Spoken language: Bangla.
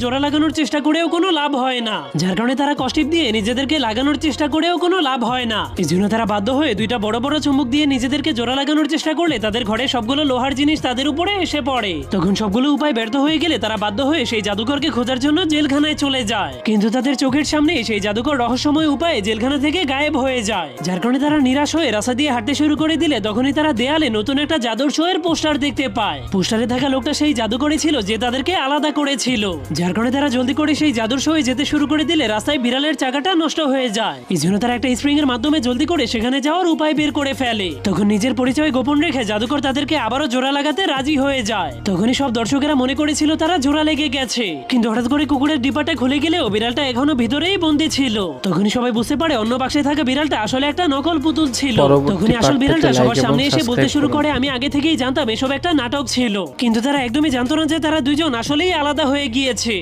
জোড়া লাগানোর চেষ্টা করেও কোনো লাভ হয় না, যার কারণে তারা কষ্টিপ দিয়ে নিজেদেরকে লাগানোর চেষ্টা করেও কোনো লাভ হয় না। এই জন্য তারা বাধ্য হয়ে দুইটা বড় বড় চুম্বক দিয়ে নিজেদেরকে জোড়া লাগানোর চেষ্টা করলে তাদের ঘরে সবগুলো লোহার জিনিস তাদের উপরে এসে পড়ে। তখন সবগুলো উপায় ব্যর্থ হয়ে গেলে তারা বাধ্য হয়ে সেই জাদুকরকে খোঁজার জন্য জেলখানায় চলে যায়, কিন্তু তাদের চোখের সামনে সেই জাদুকর রহস্যময় উপায়ে জেলখানা থেকে গায়েব হয়ে যায়, যার কারণে তারা নিরাশ হয়ে রাস্তা দিয়ে হাঁটতে শুরু করে দিলে তখনই তারা দেয়ালে নতুন একটা জাদুর শো এর পোস্টার দেখতে পায়। পোস্টারে থাকা লোকটা সেই জাদুকরই ছিল যে তাদেরকে আলাদা করেছিল, যার কারণে তারা জলদি করে সেই জাদুর শোয়ে যেতে শুরু করে দিলে রাস্তায় বিড়ালের চাকাটা নষ্ট হয়ে যায়। এই জন্য তারা একটা স্প্রিং এর মাধ্যমে জলদি করে সেখানে যাওয়ার উপায় বের করে ফেলে। তখন নিজের পরিচয় গোপন রেখে জাদুকর তাদেরকে আবারও জোড়া লাগাতে রাজি হয়ে যায়। তখনই সব দর্শকেরা মনে করেছিল তারা জোড়া লেগে গেছে, কিন্তু হঠাৎ করে কুকুরের ডিপাটা খুলে গেলেও বিড়ালটা এখনো ভিতরেই বন্দী ছিল। তখনই সবাই বুঝতে পারে অন্য বাক্সে থাকা বিড়ালটা আসলে একটা নকল পুতুল ছিল। তখনই আসল বিড়ালটা সবার সামনে এসে বলতে শুরু করে, আমি আগে থেকেই জানতাম এসব একটা নাটক ছিল, কিন্তু তারা একদমই জানতো না যে তারা দুইজন আসলেই আলাদা হয়ে গিয়েছে।